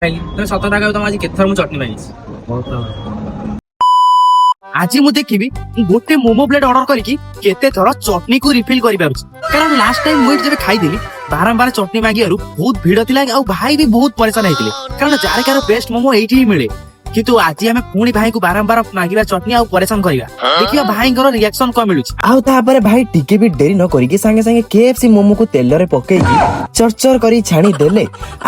ସତ କଥା ତମ ଆଜି କେତେଥର ମୁଁ ଚଟନି ମାଗିଛି। ଆଜି ମୁଁ ଦେଖିବି ଗୋଟେ ମୋମୋ ପ୍ଲେଟ ଅର୍ଡର କରିକି କେତେ ଥର ଚଟନି କୁ ରିଫିଲ କରିପାରୁଛି। କାରଣ ଲାଷ୍ଟ ଟାଇମ ମୁଁ ଯେବେ ଖାଇଥିଲି ବାରମ୍ବାର ଚଟନି ମାଗିବାରୁ ବହୁତ ଭିଡ ଥିଲା ଆଉ ଭାଇ ବି ବହୁତ ପରେଶାନ ହେଇଥିଲେ। କାରଣ ଜାରକାର ବେଷ୍ଟ ମୋମୋ ଏଇଠି ହିଁ ମିଳେ। କିନ୍ତୁ ଆଜି ଆମେ ପୁଣି ଭାଇକୁ ବାରମ୍ବାର ମାଗିବା ଚଟନି ଆଉ ପରେଶାନ କରିବା, ଦେଖିବା ଭାଇଙ୍କର ରିଆକ୍ସନ କଣ ମିଳୁଛି। ଆଉ ତାପରେ ଭାଇ ଟିକେ ବି ଡେରି ନ କରିକି ସାଙ୍ଗେ ସାଙ୍ଗେ KFC ମୋମୋକୁ ତେଲରେ ପକେଇକି ଚରଚର କରି ଛାଣି ଦେଲେ।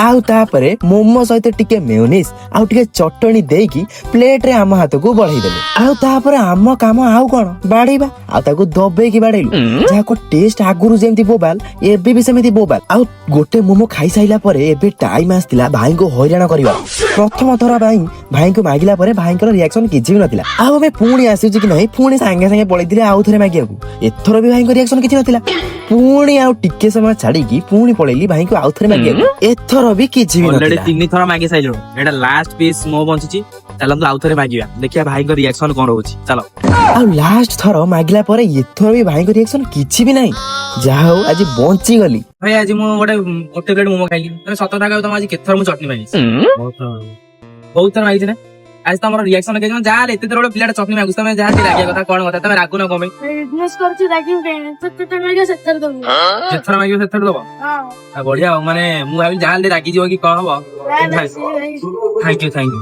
ଆଉ ତାପରେ ମୋମୋ ସହିତ ଟିକେ ମେୟୋନିଜ ଆଉ ଟିକେ ଚଟଣି ଦେଇକି ପ୍ଲେଟରେ ଆମ ହାତକୁ ବଢେଇ ଦେଲେ। ଆଉ ତାପରେ ଆମ କାମ ଆଉ କଣ, ବାଡେଇବା ଆଉ ତାକୁ ଦବେଇକି ବାଡେଇଲୁ। ଯାହାକୁ ଟେଷ୍ଟ ଆଗରୁ ଯେମିତି ବୋବାଲ ଏବେ ବି ସେମିତି ବୋବାଲ। ଆଉ ଗୋଟେ ମୋମୋ ଖାଇସାରିଲା ପରେ ଏବେ ଟାଇମ ଆସିଥିଲା ଭାଇଙ୍କୁ ହଇରାଣ କରିବା। ପ୍ରଥମ ଥର ଭାଇଙ୍କୁ ମାଗିଲା ପରେ ଭାଇଙ୍କର ରିଆକ୍ସନ କିଛି ବି ନଥିଲା। ଆଉ ଆମେ ପୁଣି ଆସୁଛି କି ନାହିଁ ପୁଣି ସାଙ୍ଗେ ସାଙ୍ଗେ ପଳେଇଥିଲେ ଆଉ ଥରେ ମାଗିବାକୁ। ଏଥର ବି ଭାଇଙ୍କ ରିଆକ୍ସନ କିଛି ନଥିଲା। ପୁଣି ଆଉ ଟିକେ ସମୟ ଛାଡିକି ପୁଣି ପଳେଇଲି ଭାଇଙ୍କୁ ଆଉ ଥରେ ମାଗିବାକୁ। ଏଥର ବି କିଛି ବି ଅଲରେଡି ନଥିଲା। 3 ଥର ମାଗି ସାଇଲୁ। ଏଟା ଲାଷ୍ଟ ପିସ୍ ମୋ ବଞ୍ଚିଛି। ଚାଲନ୍ତୁ ଆଉ ଥରେ ମାଗିବା, ଦେଖିବା ଭାଇଙ୍କ ରିଆକ୍ସନ କଣ ରହୁଛି। ଚାଲ। ଆଉ ଲାଷ୍ଟ ଥର ମାଗିଲା ପରେ ଏଥର ବି ଭାଇଙ୍କ ରିଆକ୍ସନ କିଛି ବି ନାହିଁ। ଯାହା ହଉ ଆଜି ବଞ୍ଚିଗଲି। ଭାଇ ଆଜି ମୁଁ ଗୋଟେ ପ୍ଲେଟ ମୋମୋ ଖାଇଲି। ସତ କଥା ତମ ଆଜି କେତେଥର ମୁଁ ଚଟନି ମାଗିଛି। ବହୁତ ଥର ମାଗିଛି ନା। ଆଜି ତମର ରିଆକ୍ସନ କେମିତି ଯାହା ଏତେ ଥର ଗୋଟେ ପ୍ଲେଟ ଚଟନି ମାଗୁଛି, ତମେ ଯାହା ରାଗିବା କଥା କଣ କଥା, ତମେ ରାଗୁନ କଣ ପାଇଁ? ଯେଥର ମାଗିବ ସେଥର ଦବ। ବଢିଆ ଆଉ, ମାନେ ମୁଁ ଭାବିଲି ଯାହା ରାଗିଯିବ କି କଣ ହବ। Thank you.